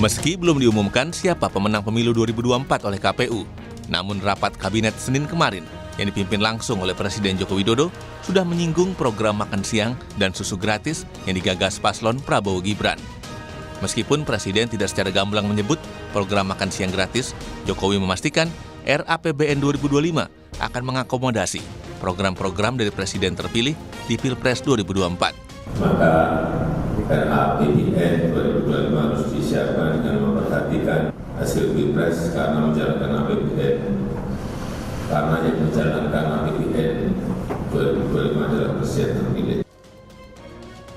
Meski belum diumumkan siapa pemenang pemilu 2024 oleh KPU, namun rapat kabinet Senin kemarin yang dipimpin langsung oleh Presiden Joko Widodo sudah menyinggung program makan siang dan susu gratis yang digagas paslon Prabowo Gibran. Meskipun Presiden tidak secara gamblang menyebut program makan siang gratis, Jokowi memastikan RAPBN 2025 akan mengakomodasi program-program dari Presiden terpilih di Pilpres 2024. Maka RAPBN 2025 harus disiapkan dengan memperhatikan hasil Pilpres karena menjalankan APBN. Karena yang menjalankan APBN 2025 adalah Presiden terpilih.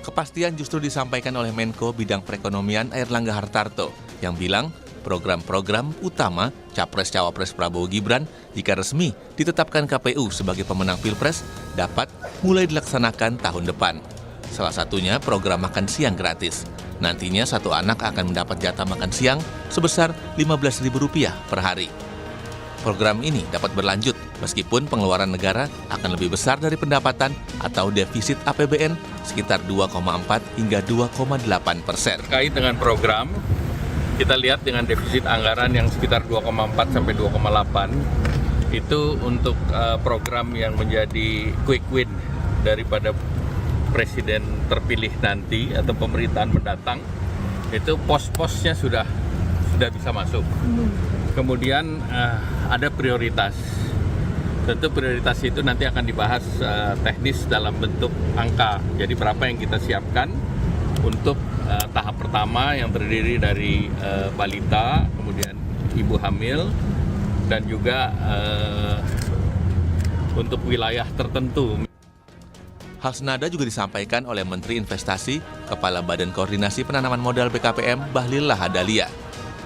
Kepastian justru disampaikan oleh Menko Bidang Perekonomian Airlangga Hartarto yang bilang program-program utama Capres-Cawapres Prabowo Gibran jika resmi ditetapkan KPU sebagai pemenang Pilpres dapat mulai dilaksanakan tahun depan. Salah satunya program makan siang gratis. Nantinya satu anak akan mendapat jatah makan siang sebesar Rp15.000 per hari. Program ini dapat berlanjut meskipun pengeluaran negara akan lebih besar dari pendapatan atau defisit APBN sekitar 2,4 hingga 2,8%. Terkait dengan program, kita lihat dengan defisit anggaran yang sekitar 2,4 sampai 2,8 itu untuk program yang menjadi quick win daripada Presiden terpilih nanti atau pemerintahan mendatang, itu pos-posnya sudah bisa masuk. Kemudian ada prioritas. Tentu prioritas itu nanti akan dibahas teknis dalam bentuk angka. Jadi berapa yang kita siapkan untuk tahap pertama yang terdiri dari balita, kemudian ibu hamil, dan juga untuk wilayah tertentu. Hal senada juga disampaikan oleh Menteri Investasi, Kepala Badan Koordinasi Penanaman Modal BKPM, Bahlil Lahadalia.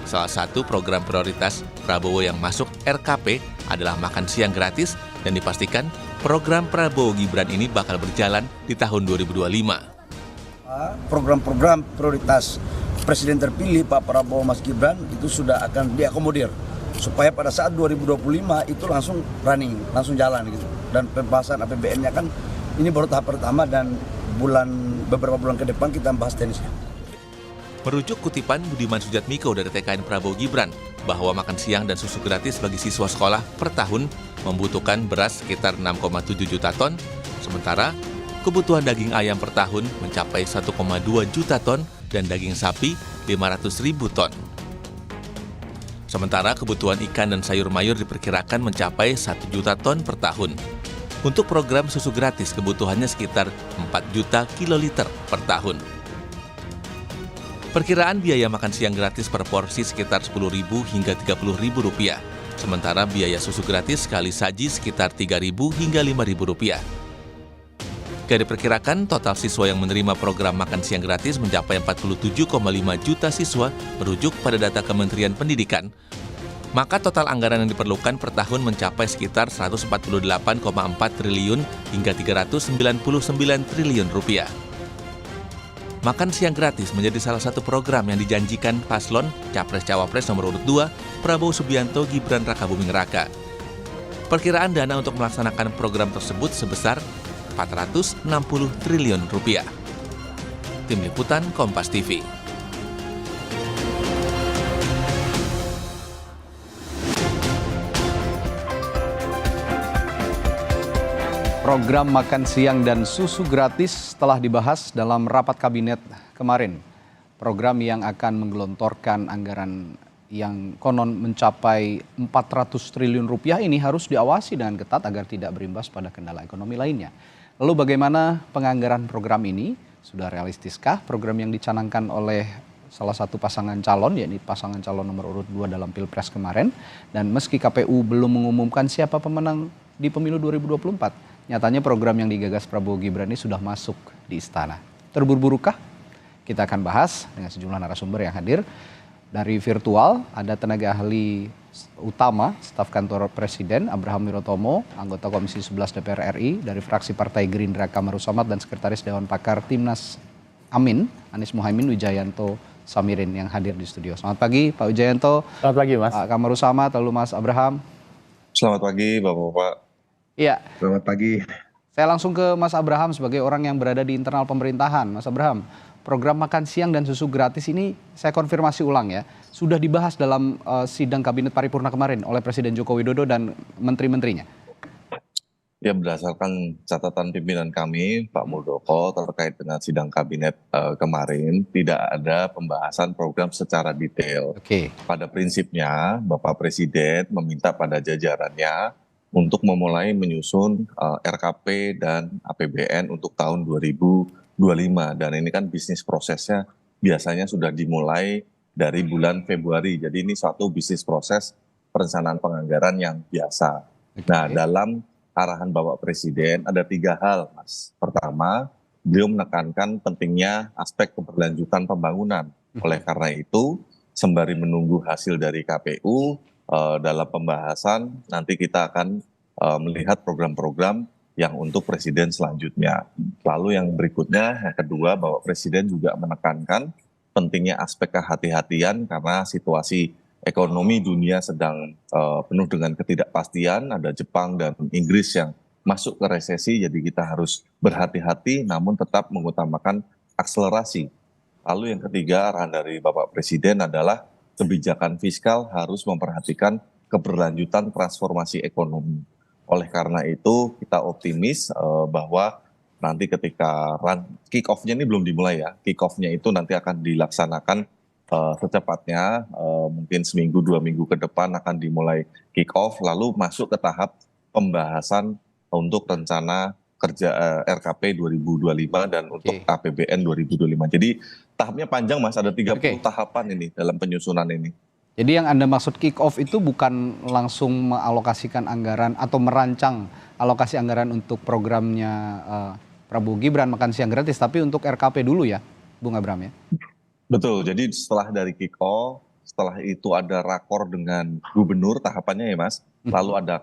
Salah satu program prioritas Prabowo yang masuk RKP adalah makan siang gratis dan dipastikan program Prabowo Gibran ini bakal berjalan di tahun 2025. Program-program prioritas Presiden terpilih Pak Prabowo Mas Gibran itu sudah akan diakomodir supaya pada saat 2025 itu langsung running, langsung jalan gitu. Dan pembahasan APBN-nya kan ini baru tahap pertama dan beberapa bulan ke depan kita bahas teknisnya. Merujuk kutipan Budiman Sujatmiko dari TKN Prabowo Gibran bahwa makan siang dan susu gratis bagi siswa sekolah per tahun membutuhkan beras sekitar 6,7 juta ton, sementara kebutuhan daging ayam per tahun mencapai 1,2 juta ton dan daging sapi 500.000 ton. Sementara kebutuhan ikan dan sayur mayur diperkirakan mencapai 1 juta ton per tahun. Untuk program susu gratis kebutuhannya sekitar 4 juta kiloliter per tahun. Perkiraan biaya makan siang gratis per porsi sekitar Rp10.000 hingga Rp30.000, sementara biaya susu gratis sekali saji sekitar Rp3.000 hingga Rp5.000. Diperkirakan total siswa yang menerima program makan siang gratis mencapai 47,5 juta siswa merujuk pada data Kementerian Pendidikan. Maka total anggaran yang diperlukan per tahun mencapai sekitar Rp148,4 triliun hingga Rp399 triliun. Makan siang gratis menjadi salah satu program yang dijanjikan paslon Capres-Cawapres nomor urut 2 Prabowo Subianto Gibran Rakabuming Raka. Perkiraan dana untuk melaksanakan program tersebut sebesar Rp460 triliun. Tim Liputan Kompas TV. Program makan siang dan susu gratis telah dibahas dalam rapat kabinet kemarin. Program yang akan menggelontorkan anggaran yang konon mencapai Rp400 triliun ini harus diawasi dengan ketat agar tidak berimbas pada kendala ekonomi lainnya. Lalu bagaimana penganggaran program ini? Sudah realistiskah program yang dicanangkan oleh salah satu pasangan calon, yakni pasangan calon nomor urut 2 dalam Pilpres kemarin? Dan meski KPU belum mengumumkan siapa pemenang di pemilu 2024, nyatanya program yang digagas Prabowo Gibran ini sudah masuk di istana. Terburu-burukah? Kita akan bahas dengan sejumlah narasumber yang hadir. Dari virtual ada tenaga ahli utama staf kantor Presiden Abraham Wirotomo, anggota Komisi 11 DPR RI dari fraksi Partai Gerindra Kamarus Samad dan Sekretaris Dewan Pakar Timnas Amin Anies Muhaimin Wijayanto Samirin yang hadir di studio. Selamat pagi Pak Wijayanto. Selamat pagi Mas. Pak Kamarus Samad, lalu Mas Abraham. Selamat pagi Bapak-Bapak. Iya. Selamat pagi. Saya langsung ke Mas Abraham sebagai orang yang berada di internal pemerintahan. Mas Abraham, program makan siang dan susu gratis ini saya konfirmasi ulang ya, sudah dibahas dalam sidang Kabinet Paripurna kemarin oleh Presiden Joko Widodo dan menteri-menterinya. Ya, berdasarkan catatan pimpinan kami, Pak Muldoko, terkait dengan sidang kabinet kemarin, tidak ada pembahasan program secara detail. Oke. Pada prinsipnya, Bapak Presiden meminta pada jajarannya untuk memulai menyusun RKP dan APBN untuk tahun 2025. Dan ini kan bisnis prosesnya biasanya sudah dimulai dari bulan Februari. Jadi ini suatu bisnis proses perencanaan penganggaran yang biasa. Nah, dalam arahan Bapak Presiden ada 3 hal, Mas. Pertama, beliau menekankan pentingnya aspek keberlanjutan pembangunan. Oleh karena itu, sembari menunggu hasil dari KPU, dalam pembahasan nanti kita akan melihat program-program yang untuk Presiden selanjutnya. Lalu yang berikutnya, yang kedua, Bapak Presiden juga menekankan pentingnya aspek kehati-hatian karena situasi ekonomi dunia sedang penuh dengan ketidakpastian, ada Jepang dan Inggris yang masuk ke resesi, jadi kita harus berhati-hati namun tetap mengutamakan akselerasi. Lalu yang ketiga, arahan dari Bapak Presiden adalah kebijakan fiskal harus memperhatikan keberlanjutan transformasi ekonomi. Oleh karena itu kita optimis bahwa nanti ketika kick off-nya ini belum dimulai ya, kick off-nya itu nanti akan dilaksanakan secepatnya, mungkin seminggu 2 minggu ke depan akan dimulai kick off, lalu masuk ke tahap pembahasan untuk rencana kerja RKP 2025 dan untuk APBN 2025. Jadi tahapnya panjang, Mas, ada 30 tahapan ini dalam penyusunan ini. Jadi yang Anda maksud kick off itu bukan langsung mengalokasikan anggaran atau merancang alokasi anggaran untuk programnya Prabowo Gibran makan siang gratis, tapi untuk RKP dulu ya, Bung Abraham ya? Betul, jadi setelah dari kick off, setelah itu ada rakor dengan gubernur tahapannya ya, Mas. Lalu ada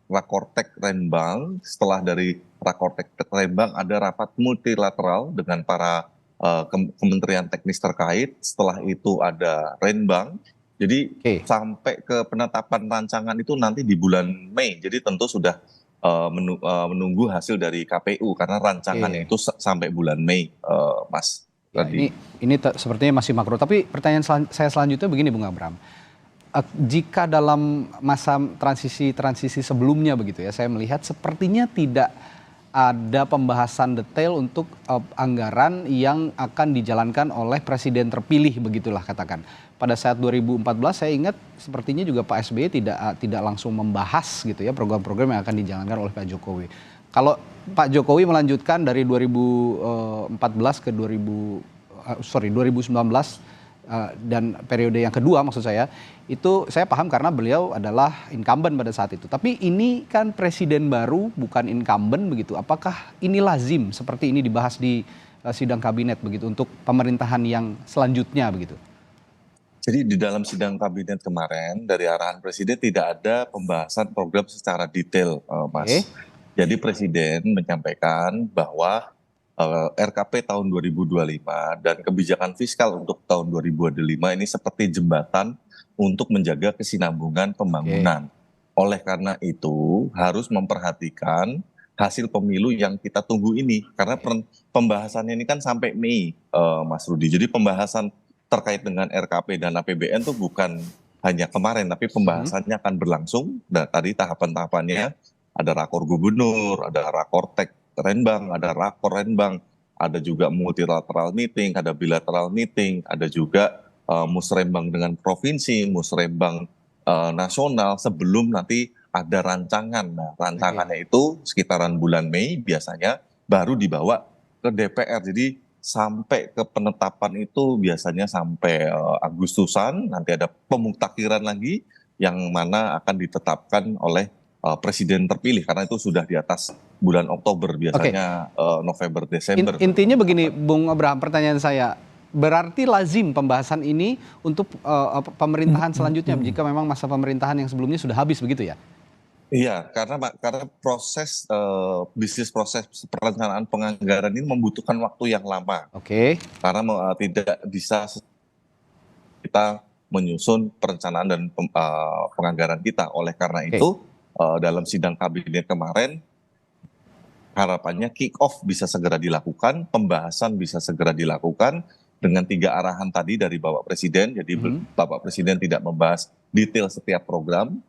rakortek Renbang, setelah dari rakortek Renbang ada rapat multilateral dengan para kementerian teknis terkait, setelah itu ada Renbang. Jadi sampai ke penetapan rancangan itu nanti di bulan Mei, jadi tentu sudah menunggu hasil dari KPU karena rancangannya itu sampai bulan Mei, Mas. Ya, ini sepertinya masih makro, tapi pertanyaan saya selanjutnya begini, Bung Abraham. Jika dalam masa transisi sebelumnya begitu ya, saya melihat sepertinya tidak ada pembahasan detail untuk anggaran yang akan dijalankan oleh presiden terpilih, begitulah katakan. Pada saat 2014 saya ingat sepertinya juga Pak SBY tidak langsung membahas gitu ya program-program yang akan dijalankan oleh Pak Jokowi. Kalau Pak Jokowi melanjutkan dari 2014 ke 2019 dan periode yang kedua maksud saya, itu saya paham karena beliau adalah incumbent pada saat itu. Tapi ini kan presiden baru bukan incumbent begitu. Apakah ini lazim seperti ini dibahas di sidang kabinet begitu untuk pemerintahan yang selanjutnya begitu? Jadi di dalam sidang kabinet kemarin dari arahan presiden tidak ada pembahasan program secara detail, Mas. Jadi presiden menyampaikan bahwa RKP tahun 2025 dan kebijakan fiskal untuk tahun 2025 ini seperti jembatan untuk menjaga kesinambungan pembangunan. Oleh karena itu harus memperhatikan hasil pemilu yang kita tunggu ini. Karena pembahasannya ini kan sampai Mei, Mas Rudi. Jadi pembahasan terkait dengan RKP dan APBN itu bukan hanya kemarin, tapi pembahasannya akan berlangsung. Dan tadi tahapan-tahapannya ada rakor gubernur, ada rakortek Renbang, ada rakor Renbang, ada juga multilateral meeting, ada bilateral meeting, ada juga musrembang dengan provinsi, musrembang nasional sebelum nanti ada rancangan. Nah, rancangannya itu sekitaran bulan Mei biasanya baru dibawa ke DPR. Jadi sampai ke penetapan itu biasanya sampai Agustusan, nanti ada pemutakhiran lagi yang mana akan ditetapkan oleh presiden terpilih karena itu sudah di atas bulan Oktober biasanya November Desember. Intinya begini Bung Abraham, pertanyaan saya, berarti lazim pembahasan ini untuk pemerintahan selanjutnya jika memang masa pemerintahan yang sebelumnya sudah habis begitu ya? Iya, karena proses bisnis proses perencanaan penganggaran ini membutuhkan waktu yang lama. Karena tidak bisa kita menyusun perencanaan dan penganggaran kita. Oleh karena itu dalam sidang kabinet kemarin harapannya kick off bisa segera dilakukan, pembahasan bisa segera dilakukan dengan 3 arahan tadi dari Bapak Presiden. Jadi Bapak Presiden tidak membahas detail setiap program,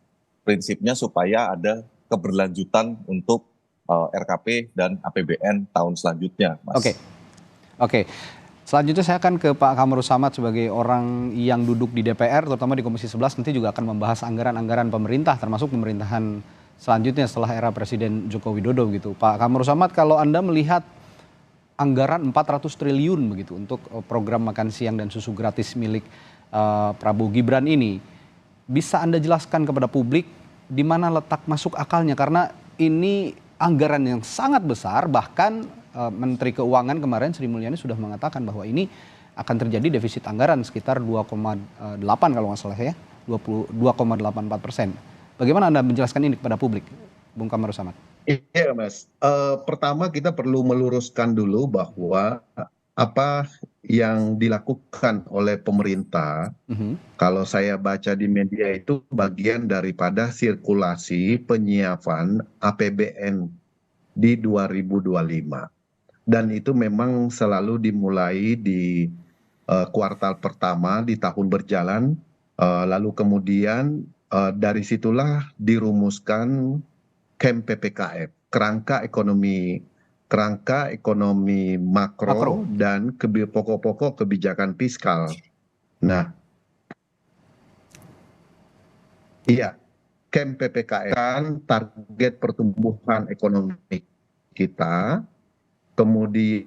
prinsipnya supaya ada keberlanjutan untuk RKP dan APBN tahun selanjutnya, Mas. Oke. Selanjutnya saya akan ke Pak Kamarus Samad sebagai orang yang duduk di DPR, terutama di Komisi 11, nanti juga akan membahas anggaran-anggaran pemerintah, termasuk pemerintahan selanjutnya setelah era Presiden Joko Widodo gitu. Pak Kamarus Samad, kalau Anda melihat anggaran 400 triliun begitu untuk program makan siang dan susu gratis milik Prabowo Gibran ini, bisa Anda jelaskan kepada publik di mana letak masuk akalnya? Karena ini anggaran yang sangat besar, bahkan Menteri Keuangan kemarin Sri Mulyani sudah mengatakan bahwa ini akan terjadi defisit anggaran sekitar 2,8 kalau nggak salah ya, 2,84%. Bagaimana Anda menjelaskan ini kepada publik, Bung Kamarus Samad? Iya, Mas. Pertama kita perlu meluruskan dulu bahwa apa yang dilakukan oleh pemerintah, kalau saya baca di media itu bagian daripada sirkulasi penyiapan APBN di 2025. Dan itu memang selalu dimulai di kuartal pertama di tahun berjalan, lalu kemudian dari situlah dirumuskan KEM PPKF, kerangka ekonomi makro dan pokok-pokok kebijakan fiskal. Nah, iya, KEM PPKF kan target pertumbuhan ekonomi kita, kemudian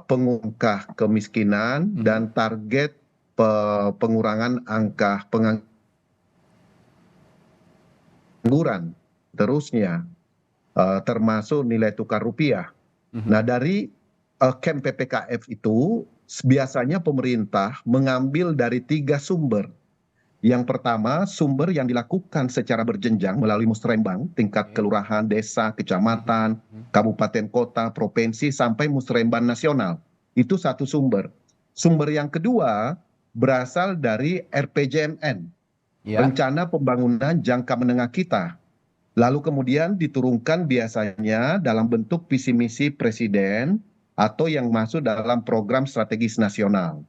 pengungkah kemiskinan dan target pengurangan angka pengangguran, terusnya termasuk nilai tukar rupiah. Nah, dari KEM PPKF itu biasanya pemerintah mengambil dari 3 sumber. Yang pertama, sumber yang dilakukan secara berjenjang melalui musrembang, tingkat kelurahan, desa, kecamatan, kabupaten, kota, provinsi, sampai musrembang nasional. Itu satu sumber. Sumber yang kedua berasal dari RPJMN, Rencana Pembangunan Jangka Menengah kita. Lalu kemudian diturunkan biasanya dalam bentuk visi misi presiden atau yang masuk dalam program strategis nasional.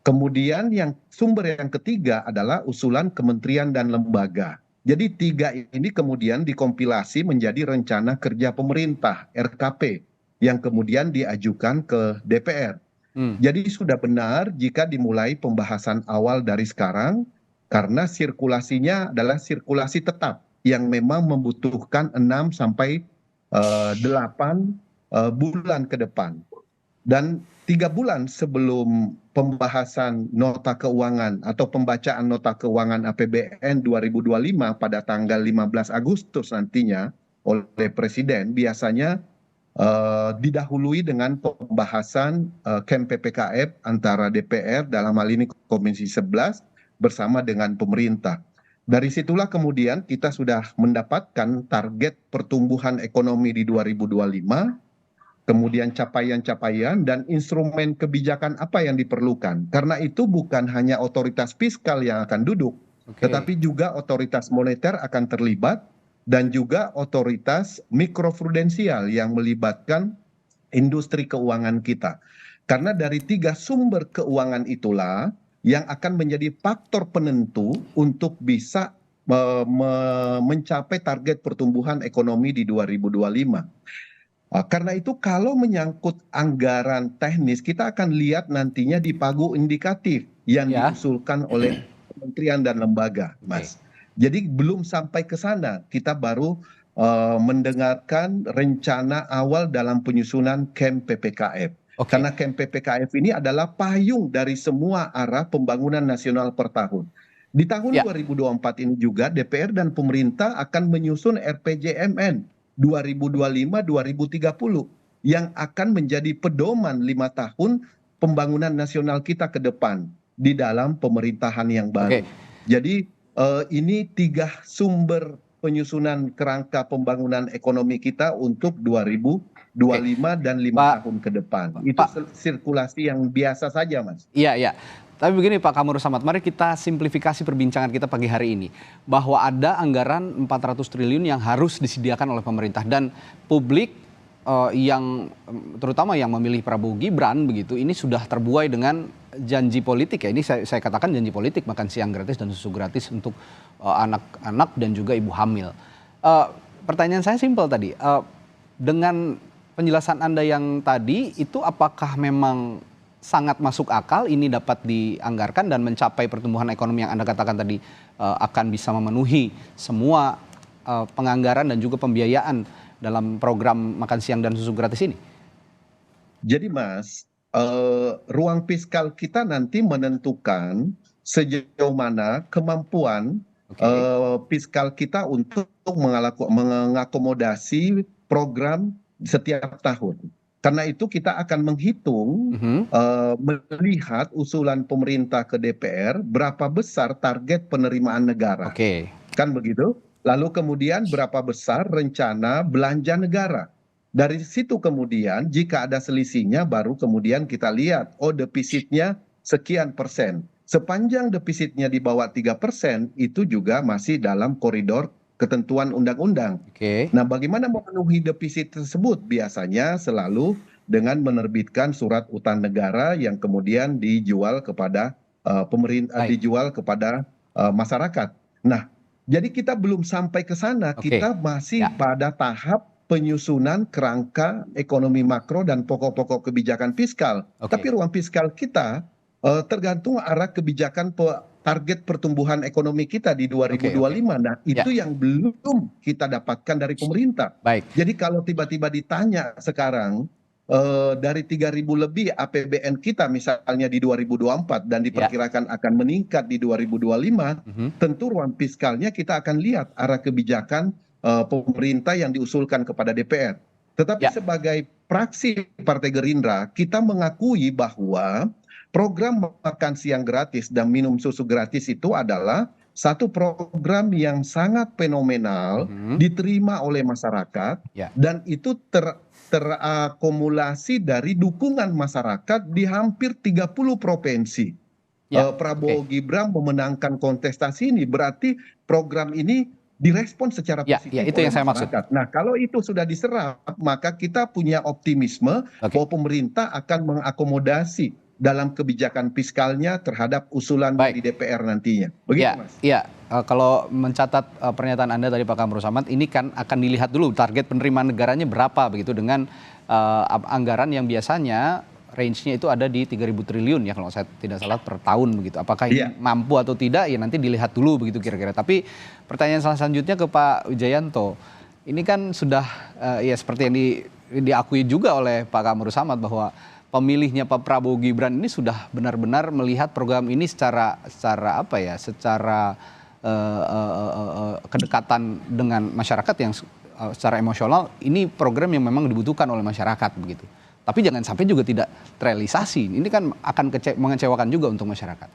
Kemudian sumber yang ketiga adalah usulan kementerian dan lembaga. Jadi 3 ini kemudian dikompilasi menjadi rencana kerja pemerintah RKP yang kemudian diajukan ke DPR. Jadi sudah benar jika dimulai pembahasan awal dari sekarang, karena sirkulasinya adalah sirkulasi tetap yang memang membutuhkan 6 sampai 8 bulan ke depan. Dan 3 bulan sebelum pembahasan nota keuangan atau pembacaan nota keuangan APBN 2025 pada tanggal 15 Agustus nantinya oleh Presiden, biasanya didahului dengan pembahasan KEM PPKF antara DPR, dalam hal ini Komisi 11 bersama dengan pemerintah. Dari situlah kemudian kita sudah mendapatkan target pertumbuhan ekonomi di 2025, kemudian capaian-capaian dan instrumen kebijakan apa yang diperlukan. Karena itu bukan hanya otoritas fiskal yang akan duduk, tetapi juga otoritas moneter akan terlibat, dan juga otoritas mikroprudensial yang melibatkan industri keuangan kita. Karena dari 3 sumber keuangan itulah yang akan menjadi faktor penentu untuk bisa mencapai target pertumbuhan ekonomi di 2025. Karena itu kalau menyangkut anggaran teknis, kita akan lihat nantinya di pagu indikatif yang diusulkan oleh kementerian dan lembaga, Mas. Jadi belum sampai ke sana, kita baru mendengarkan rencana awal dalam penyusunan KEM PPKF. Karena KEM PPKF ini adalah payung dari semua arah pembangunan nasional per tahun. Di tahun 2024 ini juga DPR dan pemerintah akan menyusun RPJMN 2025-2030 yang akan menjadi pedoman 5 tahun pembangunan nasional kita ke depan di dalam pemerintahan yang baru. Jadi ini 3 sumber penyusunan kerangka pembangunan ekonomi kita untuk 2025 dan 5 tahun ke depan. Itu sirkulasi yang biasa saja, Mas. Iya. Tapi begini Pak Kamru Samad, mari kita simplifikasi perbincangan kita pagi hari ini. Bahwa ada anggaran 400 triliun yang harus disediakan oleh pemerintah. Dan publik yang terutama yang memilih Prabowo Gibran begitu, ini sudah terbuai dengan janji politik ya. Ini saya katakan janji politik, makan siang gratis dan susu gratis untuk anak-anak dan juga ibu hamil. Pertanyaan saya simpel tadi, dengan penjelasan Anda yang tadi, itu apakah memang sangat masuk akal ini dapat dianggarkan dan mencapai pertumbuhan ekonomi yang Anda katakan tadi akan bisa memenuhi semua penganggaran dan juga pembiayaan dalam program makan siang dan susu gratis ini? Jadi Mas, ruang fiskal kita nanti menentukan sejauh mana kemampuan fiskal kita untuk mengakomodasi program setiap tahun. Karena itu kita akan menghitung, melihat usulan pemerintah ke DPR, berapa besar target penerimaan negara. Kan begitu? Lalu kemudian berapa besar rencana belanja negara. Dari situ kemudian jika ada selisihnya baru kemudian kita lihat, oh defisitnya sekian persen. Sepanjang defisitnya di bawah 3%, itu juga masih dalam koridor ketentuan undang-undang. Nah, bagaimana memenuhi defisit tersebut? Biasanya selalu dengan menerbitkan surat utang negara yang kemudian dijual kepada pemerintah, dijual kepada masyarakat. Nah, jadi kita belum sampai ke sana, kita masih pada tahap penyusunan kerangka ekonomi makro dan pokok-pokok kebijakan fiskal. Tapi ruang fiskal kita tergantung arah kebijakan target pertumbuhan ekonomi kita di 2025. Nah, itu yang belum kita dapatkan dari pemerintah. Jadi kalau tiba-tiba ditanya sekarang dari 3.000 lebih APBN kita misalnya di 2024 dan diperkirakan akan meningkat di 2025, tentu ruang fiskalnya kita akan lihat arah kebijakan pemerintah yang diusulkan kepada DPR. Tetapi sebagai fraksi Partai Gerindra, kita mengakui bahwa program makan siang gratis dan minum susu gratis itu adalah satu program yang sangat fenomenal, diterima oleh masyarakat, dan itu terakumulasi dari dukungan masyarakat di hampir 30 provinsi. Prabowo Gibran memenangkan kontestasi ini, berarti program ini direspon secara positif itu yang saya maksud. Nah, kalau itu sudah diserap, maka kita punya optimisme bahwa pemerintah akan mengakomodasi dalam kebijakan fiskalnya terhadap usulan dari DPR nantinya. Begitu, Mas? Iya, kalau mencatat pernyataan Anda tadi Pak Kamru Samad, ini kan akan dilihat dulu target penerimaan negaranya berapa begitu dengan anggaran yang biasanya range-nya itu ada di 3.000 triliun ya kalau saya tidak salah per tahun begitu. Apakah ini mampu atau tidak ya nanti dilihat dulu begitu kira-kira. Tapi pertanyaan selanjutnya ke Pak Wijayanto. Ini kan sudah ya seperti yang diakui juga oleh Pak Kamru Samad bahwa pemilihnya Pak Prabowo Gibran ini sudah benar-benar melihat program ini secara apa ya, secara kedekatan dengan masyarakat yang secara emosional ini program yang memang dibutuhkan oleh masyarakat begitu. Tapi jangan sampai juga tidak terrealisasi. Ini kan akan mengecewakan juga untuk masyarakat.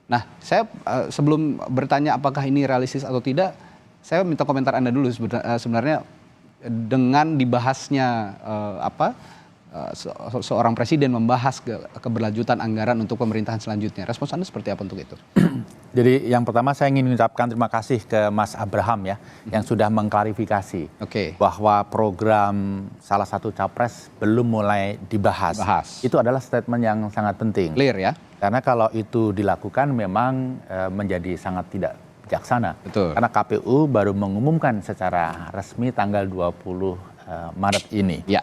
Nah, saya sebelum bertanya apakah ini realistis atau tidak, saya minta komentar Anda dulu sebenarnya dengan dibahasnya seorang presiden membahas keberlanjutan anggaran untuk pemerintahan selanjutnya. Respons Anda seperti apa untuk itu? Jadi yang pertama saya ingin mengucapkan terima kasih ke Mas Abraham ya, yang sudah mengklarifikasi bahwa program salah satu capres belum mulai dibahas. Itu adalah statement yang sangat penting. Clear ya? Karena kalau itu dilakukan memang menjadi sangat tidak bijaksana. Betul. Karena KPU baru mengumumkan secara resmi tanggal 20 Maret ini. Ya.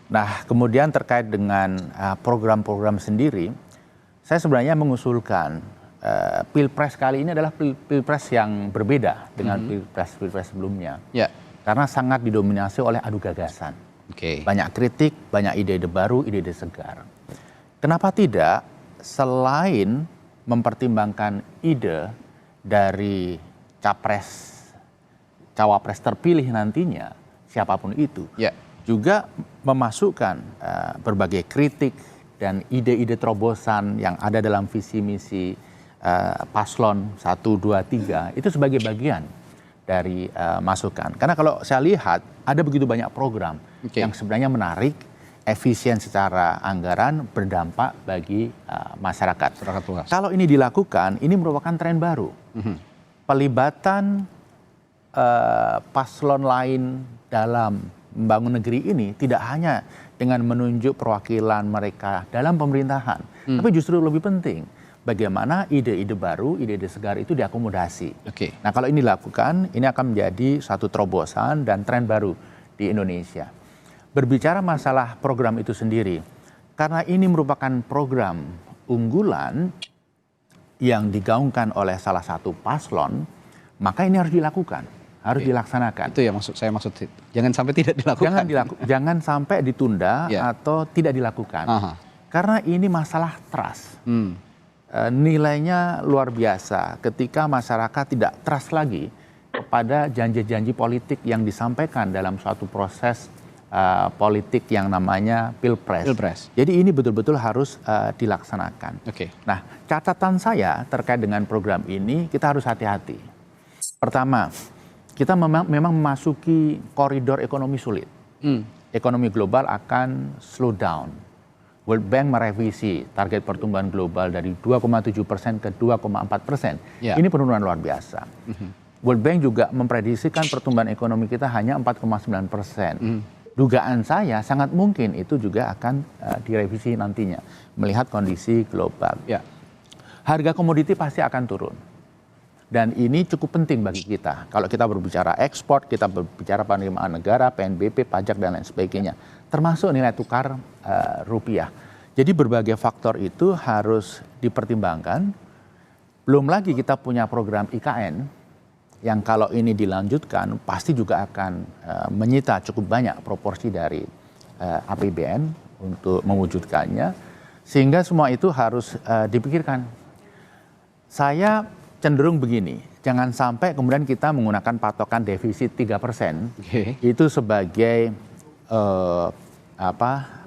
Nah, kemudian terkait dengan program-program sendiri, saya sebenarnya mengusulkan Pilpres kali ini adalah Pilpres yang berbeda dengan Pilpres sebelumnya. Ya. Karena sangat didominasi oleh adu gagasan. Banyak kritik, banyak ide-ide baru, ide-ide segar. Kenapa tidak selain mempertimbangkan ide dari cawapres terpilih nantinya, siapapun itu, juga memasukkan berbagai kritik dan ide-ide terobosan yang ada dalam visi misi paslon 1, 2, 3 itu sebagai bagian dari masukan. Karena kalau saya lihat ada begitu banyak program yang sebenarnya menarik, efisien secara anggaran, berdampak bagi masyarakat. Masyarakat luas. Kalau ini dilakukan, ini merupakan tren baru. Pelibatan paslon lain dalam membangun negeri ini tidak hanya dengan menunjuk perwakilan mereka dalam pemerintahan, tapi justru lebih penting bagaimana ide-ide baru, ide-ide segar itu diakomodasi. Oke. Nah, kalau ini dilakukan, ini akan menjadi satu terobosan dan tren baru di Indonesia. Berbicara masalah program itu sendiri, karena ini merupakan program unggulan yang digaungkan oleh salah satu paslon, maka ini harus dilakukan, harus dilaksanakan. Itu ya saya maksud. Jangan sampai tidak dilakukan. Jangan sampai ditunda atau tidak dilakukan. Karena ini masalah trust. Nilainya luar biasa ketika masyarakat tidak trust lagi kepada janji-janji politik yang disampaikan dalam suatu proses politik yang namanya pilpres. Jadi ini betul-betul harus dilaksanakan. Nah, catatan saya terkait dengan program ini, kita harus hati-hati. Pertama, kita memang memasuki koridor ekonomi sulit. Ekonomi global akan slow down. World Bank merevisi target pertumbuhan global dari 2,7% ke 2,4%. Ini penurunan luar biasa. World Bank juga memprediksikan pertumbuhan ekonomi kita hanya 4,9%. Dugaan saya sangat mungkin itu juga akan direvisi nantinya melihat kondisi global. Harga komoditi pasti akan turun. Dan ini cukup penting bagi kita. Kalau kita berbicara ekspor, kita berbicara penerimaan negara, PNBP, pajak, dan lain sebagainya. Termasuk nilai tukar rupiah. Jadi berbagai faktor itu harus dipertimbangkan. Belum lagi kita punya program IKN, yang kalau ini dilanjutkan pasti juga akan menyita cukup banyak proporsi dari APBN untuk mewujudkannya. Sehingga semua itu harus dipikirkan. Saya cenderung begini, jangan sampai kemudian kita menggunakan patokan defisit 3% itu sebagai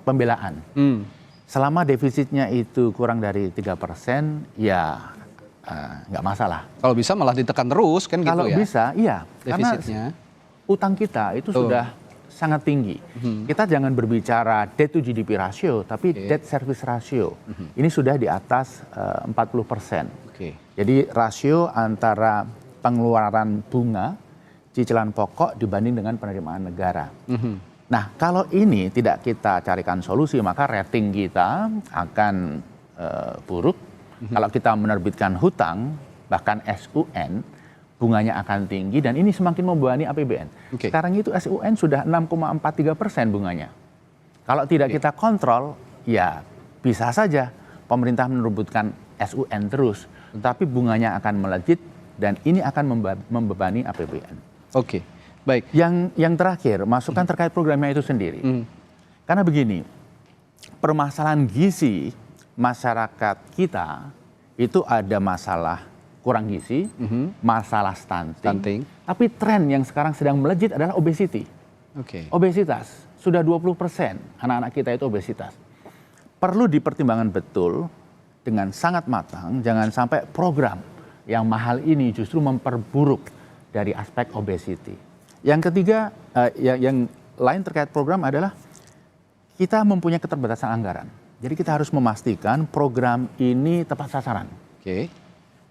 pembelaan. Selama defisitnya itu kurang dari 3%, ya nggak masalah. Kalau bisa malah ditekan terus kan gitu ya? Kalau bisa, iya. Defisitnya. Karena utang kita itu sudah sangat tinggi. Kita jangan berbicara debt to GDP ratio, tapi debt service ratio. Ini sudah di atas 40%. Jadi rasio antara pengeluaran bunga, cicilan pokok dibanding dengan penerimaan negara. Nah, kalau ini tidak kita carikan solusi, maka rating kita akan buruk. Kalau kita menerbitkan hutang, bahkan SUN, bunganya akan tinggi dan ini semakin membebani APBN. Sekarang itu SUN sudah 6,43% bunganya. Kalau tidak kita kontrol, ya bisa saja pemerintah menerbitkan SUN terus, tapi bunganya akan melejit dan ini akan membebani APBN. Baik. Yang terakhir, masukan terkait programnya itu sendiri. Karena begini, permasalahan gizi masyarakat kita itu ada masalah kurang gizi, masalah stunting, tapi tren yang sekarang sedang melejit adalah obesity. Obesitas, sudah 20% anak-anak kita itu obesitas. Perlu dipertimbangkan betul dengan sangat matang, jangan sampai program yang mahal ini justru memperburuk dari aspek obesity. Yang ketiga, yang lain terkait program adalah kita mempunyai keterbatasan anggaran. Jadi kita harus memastikan program ini tepat sasaran.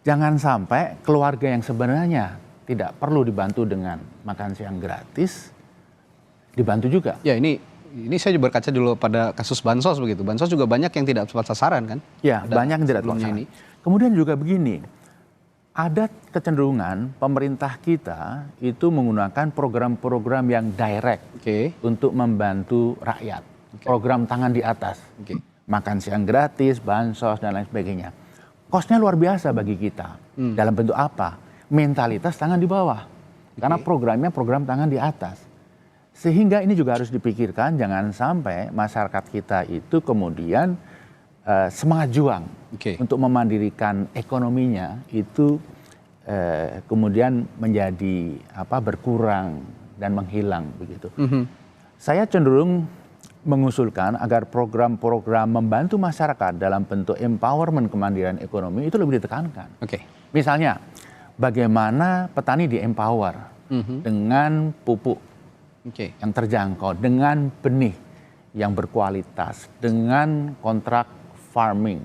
Jangan sampai keluarga yang sebenarnya tidak perlu dibantu dengan makan siang gratis, dibantu juga. Ya ini saya juga berkaca dulu pada kasus Bansos begitu. Bansos juga banyak yang tidak tepat sasaran kan? Ya, banyak yang tidak tepat sasaran. Kemudian juga begini, ada kecenderungan pemerintah kita itu menggunakan program-program yang direct untuk membantu rakyat. Program tangan di atas. Makan siang gratis, bansos, dan lain sebagainya. Kosnya luar biasa bagi kita. Dalam bentuk apa? Mentalitas tangan di bawah. Karena programnya program tangan di atas. Sehingga ini juga harus dipikirkan, jangan sampai masyarakat kita itu kemudian semangat juang untuk memandirikan ekonominya itu kemudian menjadi berkurang dan menghilang begitu. Saya cenderung mengusulkan agar program-program membantu masyarakat dalam bentuk empowerment kemandirian ekonomi itu lebih ditekankan. Misalnya, bagaimana petani di-empower dengan pupuk yang terjangkau, dengan benih yang berkualitas dengan kontrak farming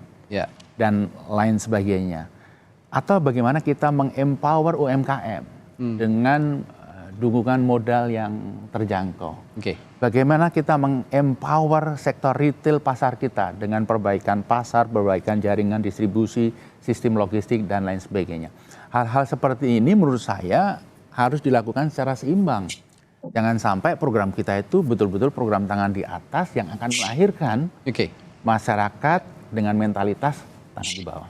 dan lain sebagainya. Atau bagaimana kita mengempower UMKM dengan dukungan modal yang terjangkau. Bagaimana kita mengempower sektor retail pasar kita dengan perbaikan pasar, perbaikan jaringan distribusi, sistem logistik, dan lain sebagainya. Hal-hal seperti ini menurut saya harus dilakukan secara seimbang. Jangan sampai program kita itu betul-betul program tangan di atas yang akan melahirkan masyarakat dengan mentalitas tangan di bawah.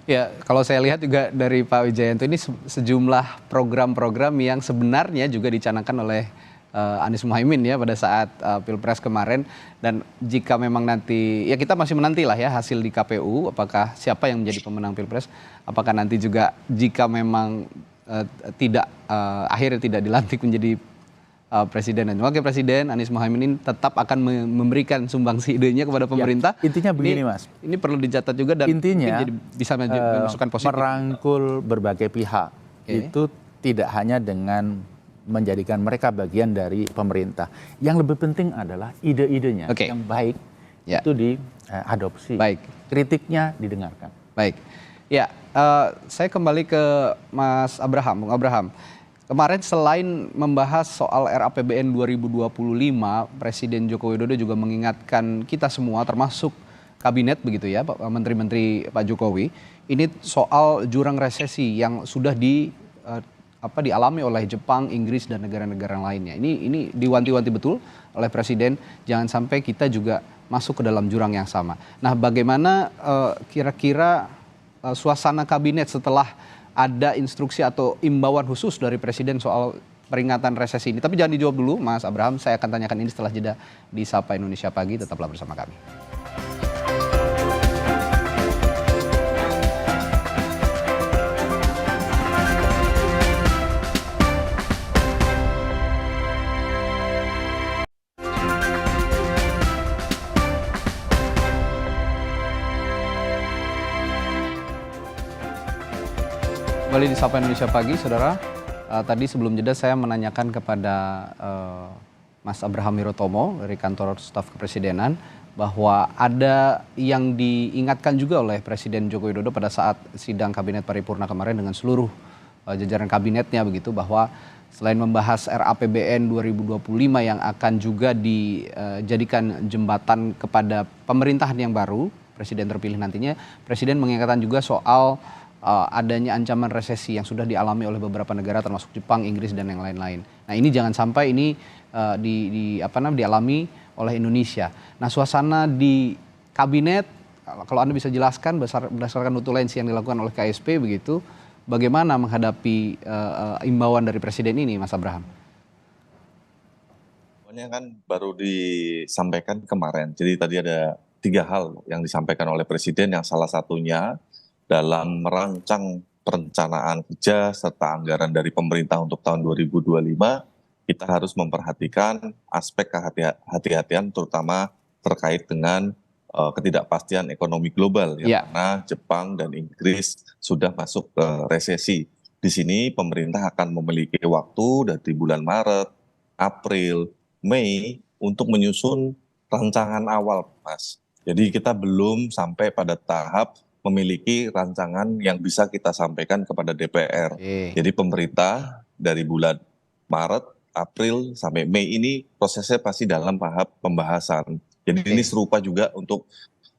Ya, kalau saya lihat juga dari Pak Wijayanto ini sejumlah program-program yang sebenarnya juga dicanangkan oleh Anies Muhaimin ya pada saat Pilpres kemarin. Dan jika memang nanti, ya kita masih menantilah ya hasil di KPU, apakah siapa yang menjadi pemenang Pilpres, apakah nanti juga jika memang akhirnya tidak dilantik menjadi Presiden dan Wakil Presiden, Anies Muhaimin ini tetap akan memberikan sumbangsi idenya kepada pemerintah. Ya, intinya begini Mas. Ini perlu dicatat juga dan intinya jadi bisa memasukkan positif. Merangkul berbagai pihak itu tidak hanya dengan menjadikan mereka bagian dari pemerintah. Yang lebih penting adalah ide-idenya yang baik itu diadopsi. Kritiknya didengarkan. Ya, saya kembali ke Mas Abraham. Bung Abraham, kemarin selain membahas soal RAPBN 2025, Presiden Joko Widodo juga mengingatkan kita semua termasuk kabinet begitu ya, menteri-menteri Pak Jokowi, ini soal jurang resesi yang sudah dialami oleh Jepang, Inggris dan negara-negara lainnya. Ini diwanti-wanti betul oleh Presiden, jangan sampai kita juga masuk ke dalam jurang yang sama. Nah, bagaimana kira-kira suasana kabinet setelah ada instruksi atau imbauan khusus dari Presiden soal peringatan resesi ini? Tapi jangan dijawab dulu Mas Abraham, saya akan tanyakan ini setelah jeda di Sapa Indonesia Pagi, tetaplah bersama kami. Kembali di Sapa Indonesia Pagi, saudara. Tadi sebelum jeda saya menanyakan kepada Mas Abraham Wirotomo dari kantor staf kepresidenan bahwa ada yang diingatkan juga oleh Presiden Joko Widodo pada saat sidang kabinet paripurna kemarin dengan seluruh jajaran kabinetnya begitu, bahwa selain membahas RAPBN 2025 yang akan juga dijadikan jembatan kepada pemerintahan yang baru, Presiden terpilih nantinya, Presiden mengingatkan juga soal adanya ancaman resesi yang sudah dialami oleh beberapa negara termasuk Jepang, Inggris dan yang lain-lain. Nah, ini jangan sampai ini dialami oleh Indonesia. Nah, suasana di kabinet, kalau Anda bisa jelaskan berdasarkan notulensi yang dilakukan oleh KSP begitu, bagaimana menghadapi imbauan dari Presiden ini, Mas Abraham? Ini kan baru disampaikan kemarin. Jadi tadi ada 3 hal yang disampaikan oleh Presiden, yang salah satunya dalam merancang perencanaan kerja serta anggaran dari pemerintah untuk tahun 2025, kita harus memperhatikan aspek kehati-hatian terutama terkait dengan ketidakpastian ekonomi global, karena Jepang dan Inggris sudah masuk ke resesi. Di sini pemerintah akan memiliki waktu dari bulan Maret, April, Mei untuk menyusun rancangan awal, Mas. Jadi kita belum sampai pada tahap memiliki rancangan yang bisa kita sampaikan kepada DPR. Jadi pemerintah dari bulan Maret, April sampai Mei ini prosesnya pasti dalam tahap pembahasan. Jadi ini serupa juga untuk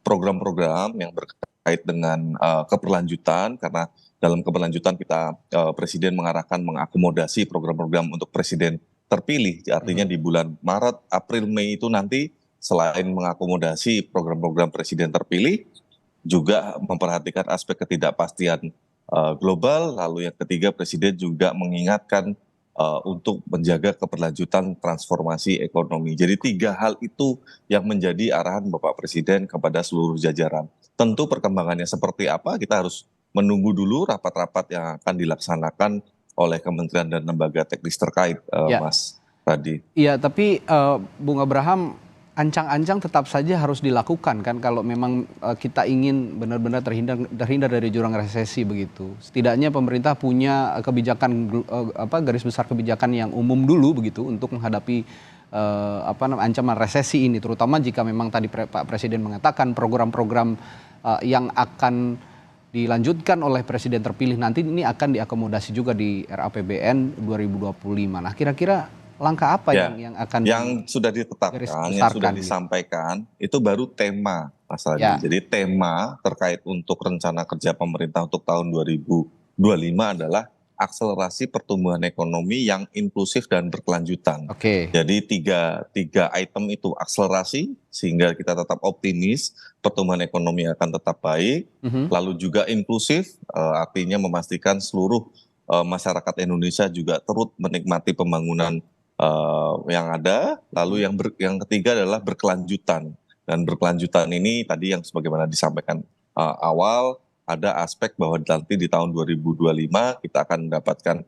program-program yang berkait dengan keberlanjutan, karena dalam keberlanjutan kita Presiden mengarahkan mengakomodasi program-program untuk Presiden terpilih. Artinya di bulan Maret, April, Mei itu nanti selain mengakomodasi program-program Presiden terpilih, juga memperhatikan aspek ketidakpastian global. Lalu yang ketiga, Presiden juga mengingatkan untuk menjaga keberlanjutan transformasi ekonomi. Jadi 3 hal itu yang menjadi arahan Bapak Presiden kepada seluruh jajaran. Tentu perkembangannya seperti apa kita harus menunggu dulu rapat-rapat yang akan dilaksanakan oleh kementerian dan lembaga teknis terkait, Mas Radi. Iya, tapi Bung Abraham, ancang-ancang tetap saja harus dilakukan kan kalau memang kita ingin benar-benar terhindar dari jurang resesi begitu. Setidaknya pemerintah punya kebijakan garis besar kebijakan yang umum dulu begitu untuk menghadapi ancaman resesi ini, terutama jika memang tadi Pak Presiden mengatakan program-program yang akan dilanjutkan oleh Presiden terpilih nanti ini akan diakomodasi juga di RAPBN 2025. Nah, kira-kira langkah apa yang akan sudah ditetapkan, yang sudah disampaikan itu baru tema masalahnya. Jadi tema terkait untuk rencana kerja pemerintah untuk tahun 2025 adalah akselerasi pertumbuhan ekonomi yang inklusif dan berkelanjutan. Jadi tiga item itu akselerasi sehingga kita tetap optimis pertumbuhan ekonomi akan tetap baik. Lalu juga inklusif artinya memastikan seluruh masyarakat Indonesia juga turut menikmati pembangunan yang ada. Lalu yang ketiga adalah berkelanjutan, dan berkelanjutan ini tadi yang sebagaimana disampaikan awal, ada aspek bahwa nanti di tahun 2025 kita akan mendapatkan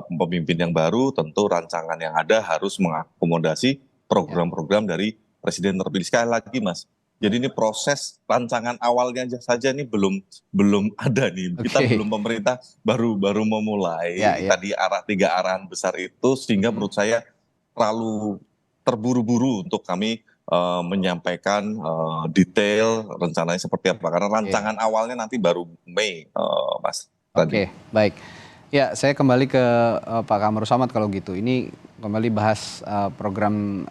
pemimpin yang baru. Tentu rancangan yang ada harus mengakomodasi program-program dari Presiden terpilih. Sekali lagi Mas, jadi ini proses rancangan awalnya saja ini belum ada nih. Kita belum, pemerintah baru memulai. Tadi tiga arahan besar itu, sehingga menurut saya terlalu terburu-buru untuk kami menyampaikan detail rencananya seperti apa, karena rancangan awalnya nanti baru Mei, Mas. Baik. Ya, saya kembali ke Pak Kamru Samad kalau gitu. Ini kembali bahas program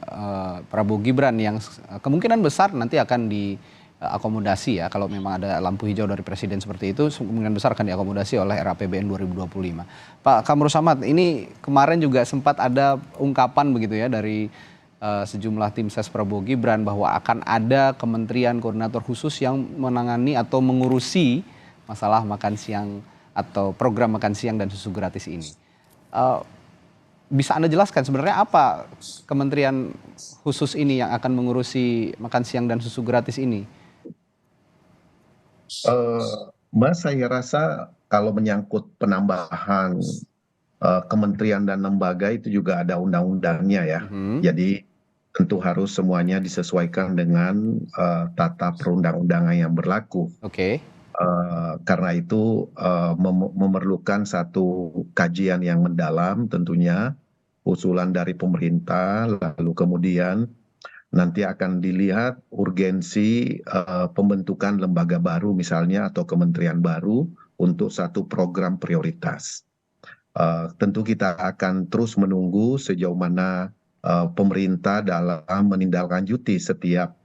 Prabowo Gibran yang kemungkinan besar nanti akan diakomodasi ya, kalau memang ada lampu hijau dari Presiden seperti itu, kemungkinan besar akan diakomodasi oleh RAPBN 2025. Pak Kamru Samad, ini kemarin juga sempat ada ungkapan begitu ya dari sejumlah tim ses Prabowo Gibran bahwa akan ada kementerian koordinator khusus yang menangani atau mengurusi masalah makan siang atau program makan siang dan susu gratis ini. Bisa Anda jelaskan sebenarnya apa kementerian khusus ini yang akan mengurusi makan siang dan susu gratis ini? Mas, saya rasa kalau menyangkut penambahan kementerian dan lembaga itu juga ada undang-undangnya ya. Jadi tentu harus semuanya disesuaikan dengan tata perundang-undangan yang berlaku. Karena itu memerlukan satu kajian yang mendalam tentunya, usulan dari pemerintah, lalu kemudian nanti akan dilihat urgensi pembentukan lembaga baru misalnya atau kementerian baru untuk satu program prioritas. Tentu kita akan terus menunggu sejauh mana pemerintah dalam menindaklanjuti setiap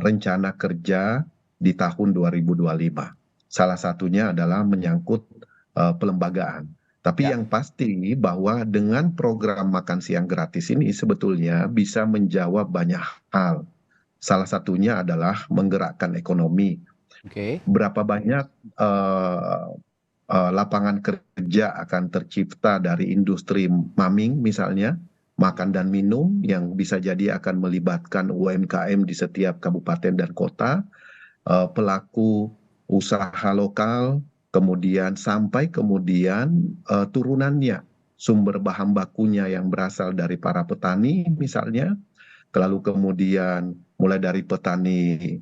rencana kerja di tahun 2025. Salah satunya adalah menyangkut pelembagaan. Tapi yang pasti bahwa dengan program makan siang gratis ini sebetulnya bisa menjawab banyak hal. Salah satunya adalah menggerakkan ekonomi. Berapa banyak lapangan kerja akan tercipta dari industri maming misalnya, makan dan minum, yang bisa jadi akan melibatkan UMKM di setiap kabupaten dan kota, pelaku usaha lokal, kemudian sampai turunannya, sumber bahan bakunya yang berasal dari para petani misalnya, lalu kemudian mulai dari petani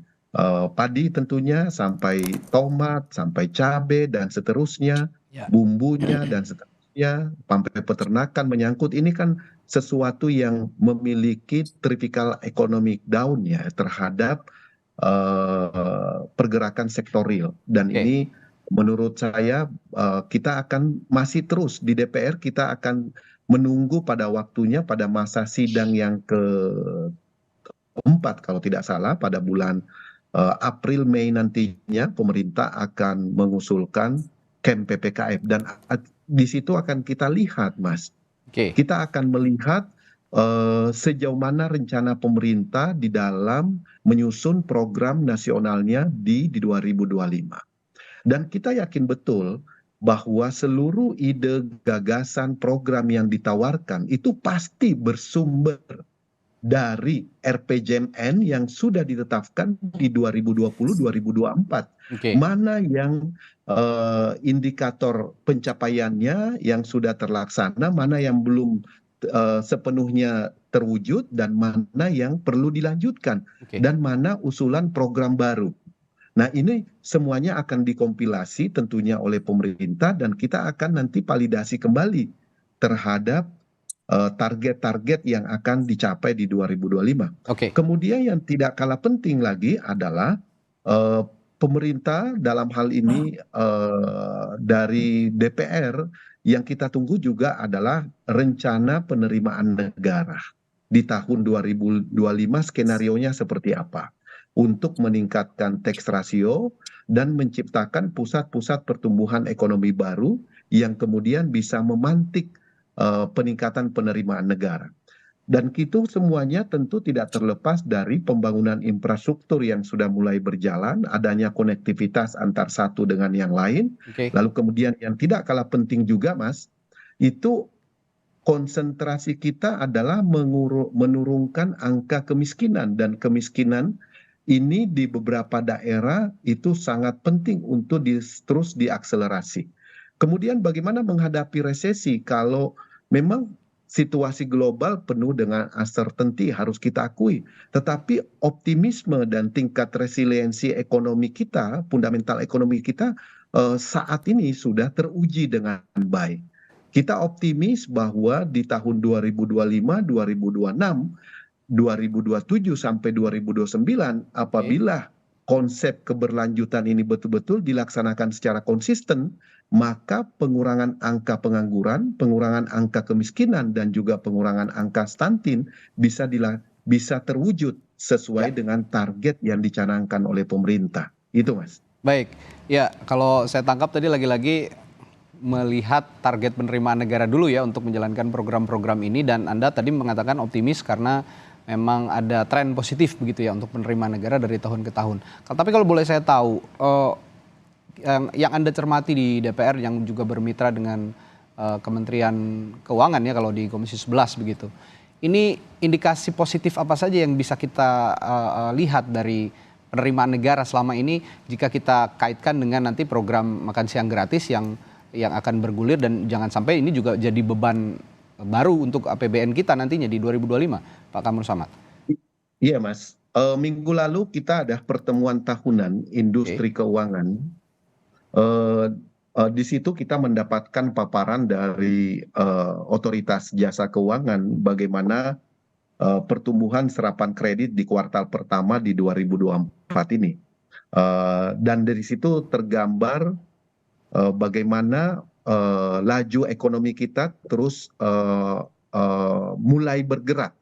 padi tentunya, sampai tomat, sampai cabai dan seterusnya, bumbunya dan seterusnya, sampai peternakan menyangkut. Ini kan sesuatu yang memiliki typical economic down ya terhadap pergerakan sektorial, dan ini menurut saya kita akan masih terus di DPR, kita akan menunggu pada waktunya pada masa sidang yang keempat kalau tidak salah pada bulan April Mei nantinya pemerintah akan mengusulkan camp PPKF, dan di situ akan kita lihat Mas. Kita akan melihat sejauh mana rencana pemerintah di dalam menyusun program nasionalnya di 2025. Dan kita yakin betul bahwa seluruh ide, gagasan, program yang ditawarkan itu pasti bersumber dari RPJMN yang sudah ditetapkan di 2020-2024. Mana yang indikator pencapaiannya yang sudah terlaksana, mana yang belum sepenuhnya terwujud, dan mana yang perlu dilanjutkan, dan mana usulan program baru. Nah, ini semuanya akan dikompilasi tentunya oleh pemerintah, dan kita akan nanti validasi kembali terhadap target-target yang akan dicapai di 2025. Oke. Kemudian yang tidak kalah penting lagi adalah pemerintah dalam hal ini dari DPR yang kita tunggu juga adalah rencana penerimaan negara di tahun 2025, skenarionya seperti apa untuk meningkatkan tax ratio dan menciptakan pusat-pusat pertumbuhan ekonomi baru yang kemudian bisa memantik peningkatan penerimaan negara. Dan itu semuanya tentu tidak terlepas dari pembangunan infrastruktur yang sudah mulai berjalan, adanya konektivitas antar satu dengan yang lain. Lalu kemudian yang tidak kalah penting juga, Mas, itu konsentrasi kita adalah menurunkan angka kemiskinan, dan kemiskinan ini di beberapa daerah itu sangat penting untuk terus diakselerasi. Kemudian bagaimana menghadapi resesi kalau memang situasi global penuh dengan uncertainty, harus kita akui. Tetapi optimisme dan tingkat resiliensi ekonomi kita, fundamental ekonomi kita saat ini sudah teruji dengan baik. Kita optimis bahwa di tahun 2025, 2026, 2027 sampai 2029 apabila konsep keberlanjutan ini betul-betul dilaksanakan secara konsisten, maka pengurangan angka pengangguran, pengurangan angka kemiskinan, dan juga pengurangan angka stunting bisa terwujud sesuai dengan target yang dicanangkan oleh pemerintah. Itu, Mas. Baik, ya kalau saya tangkap tadi lagi-lagi melihat target penerimaan negara dulu ya untuk menjalankan program-program ini, dan Anda tadi mengatakan optimis karena memang ada tren positif begitu ya untuk penerimaan negara dari tahun ke tahun. Tapi kalau boleh saya tahu, yang Anda cermati di DPR yang juga bermitra dengan Kementerian Keuangan ya kalau di Komisi 11 begitu. Ini indikasi positif apa saja yang bisa kita lihat dari penerimaan negara selama ini jika kita kaitkan dengan nanti program makan siang gratis yang akan bergulir, dan jangan sampai ini juga jadi beban baru untuk APBN kita nantinya di 2025, Pak Kamru Samad. Iya, Mas. Minggu lalu kita ada pertemuan tahunan industri keuangan. Di situ kita mendapatkan paparan dari otoritas jasa keuangan bagaimana pertumbuhan serapan kredit di kuartal pertama di 2024 ini. Dan dari situ tergambar bagaimana laju ekonomi kita terus mulai bergerak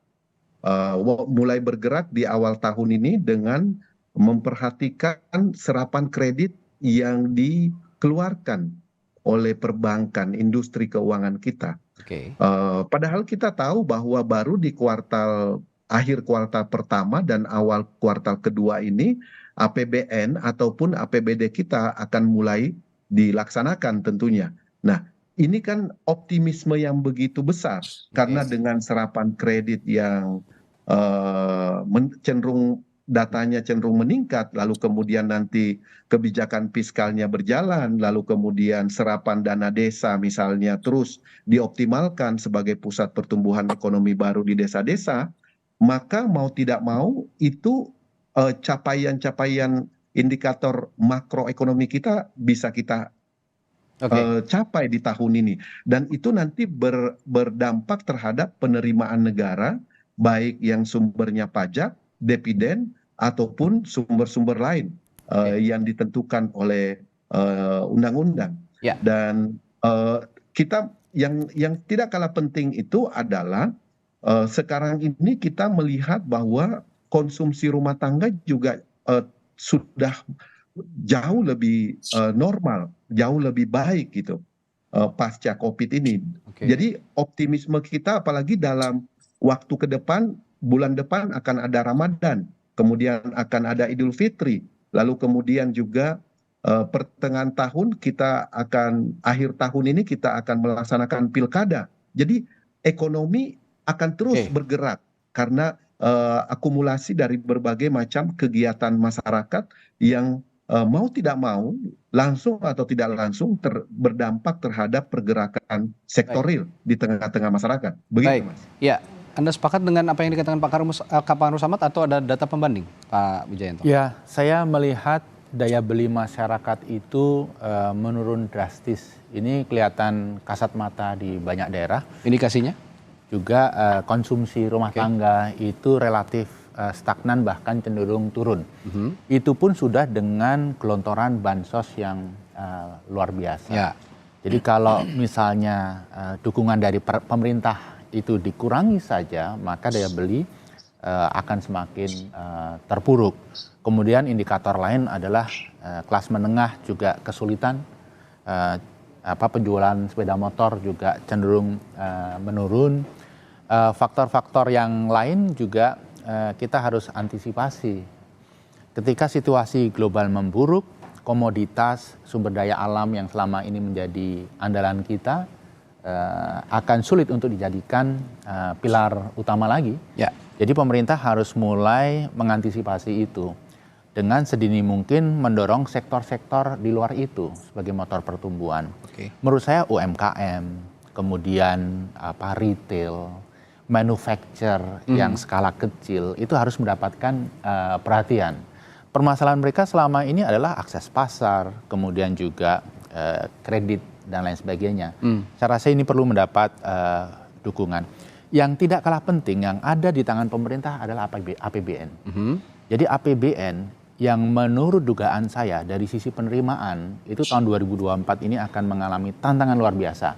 di awal tahun ini dengan memperhatikan serapan kredit yang dikeluarkan oleh perbankan, industri keuangan kita. Padahal kita tahu bahwa baru di akhir kuartal pertama dan awal kuartal kedua ini APBN ataupun APBD kita akan mulai dilaksanakan tentunya. Nah, ini kan optimisme yang begitu besar karena dengan serapan kredit yang datanya cenderung meningkat, lalu kemudian nanti kebijakan fiskalnya berjalan, lalu kemudian serapan dana desa misalnya terus dioptimalkan sebagai pusat pertumbuhan ekonomi baru di desa-desa, maka mau tidak mau itu capaian-capaian indikator makroekonomi kita bisa kita capai di tahun ini, dan itu nanti berdampak terhadap penerimaan negara baik yang sumbernya pajak, dividen ataupun sumber-sumber lain yang ditentukan oleh undang-undang. Dan kita yang tidak kalah penting itu adalah sekarang ini kita melihat bahwa konsumsi rumah tangga juga sudah jauh lebih normal, jauh lebih baik gitu pasca COVID ini. Jadi optimisme kita apalagi dalam waktu ke depan, bulan depan akan ada Ramadan, kemudian akan ada Idul Fitri, lalu kemudian juga pertengahan tahun akhir tahun ini kita akan melaksanakan pilkada. Jadi ekonomi akan terus bergerak karena akumulasi dari berbagai macam kegiatan masyarakat yang mau tidak mau, langsung atau tidak langsung berdampak terhadap pergerakan sektoril di tengah-tengah masyarakat. Begitu, Mas. Ya, Anda sepakat dengan apa yang dikatakan Pak Kamru Samad atau ada data pembanding, Pak Wijayanto? Ya, saya melihat daya beli masyarakat itu menurun drastis. Ini kelihatan kasat mata di banyak daerah. Indikasinya? juga konsumsi rumah tangga itu relatif stagnan bahkan cenderung turun. Itu pun sudah dengan gelontoran bansos yang luar biasa. Ya. Jadi kalau misalnya dukungan dari pemerintah itu dikurangi saja, maka daya beli akan semakin terpuruk. Kemudian indikator lain adalah kelas menengah juga kesulitan, penjualan sepeda motor juga cenderung menurun. Faktor-faktor yang lain juga kita harus antisipasi. Ketika situasi global memburuk, komoditas sumber daya alam yang selama ini menjadi andalan kita akan sulit untuk dijadikan pilar utama lagi. Ya. Jadi pemerintah harus mulai mengantisipasi itu dengan sedini mungkin mendorong sektor-sektor di luar itu sebagai motor pertumbuhan. Menurut saya UMKM, kemudian retail, manufacture yang skala kecil itu harus mendapatkan perhatian. Permasalahan mereka selama ini adalah akses pasar, kemudian juga kredit dan lain sebagainya. Saya rasa ini perlu mendapat dukungan. Yang tidak kalah penting yang ada di tangan pemerintah adalah APBN. Jadi APBN yang menurut dugaan saya dari sisi penerimaan itu tahun 2024 ini akan mengalami tantangan luar biasa.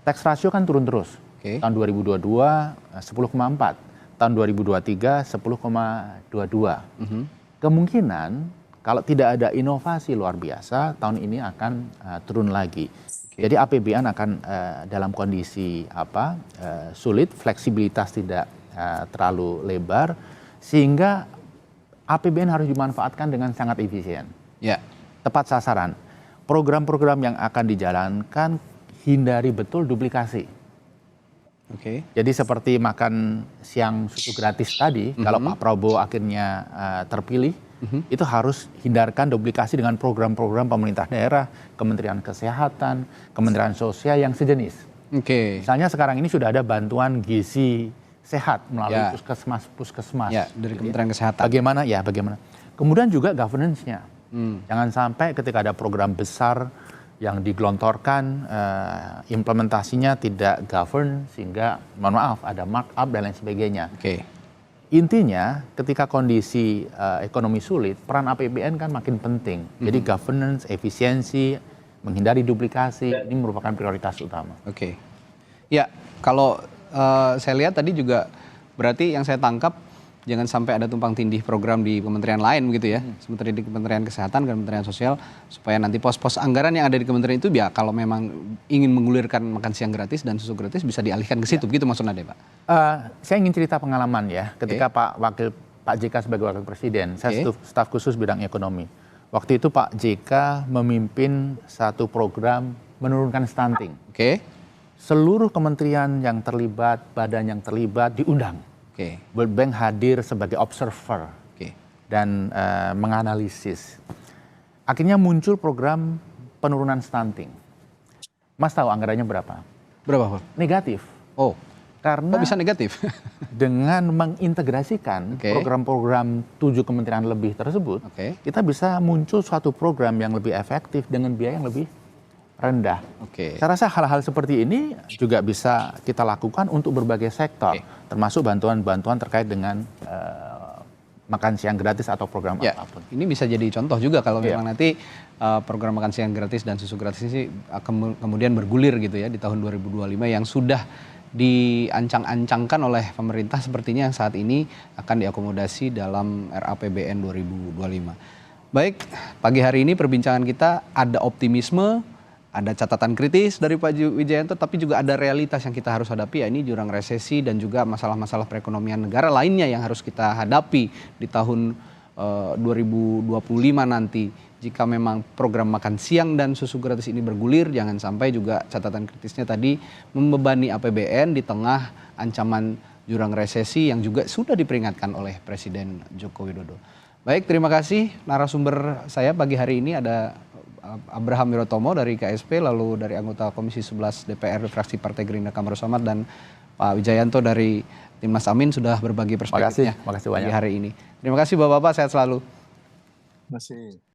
Tax ratio kan turun terus. Tahun 2022 10,4, tahun 2023 10,22. Kemungkinan kalau tidak ada inovasi luar biasa tahun ini akan turun lagi. Jadi APBN akan dalam kondisi sulit, fleksibilitas tidak terlalu lebar, sehingga APBN harus dimanfaatkan dengan sangat efisien. Ya, tepat sasaran. Program-program yang akan dijalankan hindari betul duplikasi. Jadi seperti makan siang susu gratis tadi, kalau Pak Prabowo akhirnya terpilih, itu harus hindarkan duplikasi dengan program-program pemerintah daerah, Kementerian Kesehatan, Kementerian Sosial yang sejenis. Misalnya sekarang ini sudah ada bantuan gizi sehat melalui puskesmas dari Kementerian Kesehatan. Bagaimana? Kemudian juga governance-nya. Jangan sampai ketika ada program besar yang digelontorkan, implementasinya tidak govern sehingga mohon maaf ada markup dan lain sebagainya. Intinya ketika kondisi ekonomi sulit, peran APBN kan makin penting. Jadi governance, efisiensi, menghindari duplikasi ini merupakan prioritas utama. Ya, kalau saya lihat tadi juga berarti yang saya tangkap jangan sampai ada tumpang tindih program di kementerian lain begitu ya, seperti di Kementerian Kesehatan, Kementerian Sosial, supaya nanti pos-pos anggaran yang ada di kementerian itu ya kalau memang ingin menggulirkan makan siang gratis dan susu gratis bisa dialihkan ke situ, begitu maksudnya Pak? Saya ingin cerita pengalaman ya, ketika Pak JK sebagai Wakil Presiden, saya staf khusus bidang ekonomi. Waktu itu Pak JK memimpin satu program menurunkan stunting. Seluruh kementerian yang terlibat, badan yang terlibat diundang. World Bank hadir sebagai observer dan menganalisis. Akhirnya muncul program penurunan stunting. Mas tahu anggarannya berapa? Berapa, Pak? Negatif. Karena bisa negatif? Dengan mengintegrasikan program-program 7 kementerian lebih tersebut, kita bisa muncul suatu program yang lebih efektif dengan biaya yang lebih rendah. Saya rasa hal-hal seperti ini juga bisa kita lakukan untuk berbagai sektor, termasuk bantuan-bantuan terkait dengan makan siang gratis atau program apapun. Ini bisa jadi contoh juga kalau memang nanti program makan siang gratis dan susu gratis ini kemudian bergulir gitu ya di tahun 2025 yang sudah diancang-ancangkan oleh pemerintah sepertinya yang saat ini akan diakomodasi dalam RAPBN 2025. Baik, pagi hari ini perbincangan kita ada optimisme, ada catatan kritis dari Pak Wijayanto, tapi juga ada realitas yang kita harus hadapi, ya ini jurang resesi dan juga masalah-masalah perekonomian negara lainnya yang harus kita hadapi di tahun 2025 nanti. Jika memang program makan siang dan susu gratis ini bergulir, jangan sampai juga catatan kritisnya tadi membebani APBN di tengah ancaman jurang resesi yang juga sudah diperingatkan oleh Presiden Joko Widodo. Baik, terima kasih narasumber saya pagi hari ini ada Abraham Wirotomo dari KSP, lalu dari anggota Komisi 11 DPR fraksi Partai Gerindra Kamar Samad, dan Pak Wijayanto dari Timnas Amin sudah berbagi perspektifnya Terima kasih banyak hari ini. Terima kasih Bapak-bapak, sehat selalu. Terima kasih.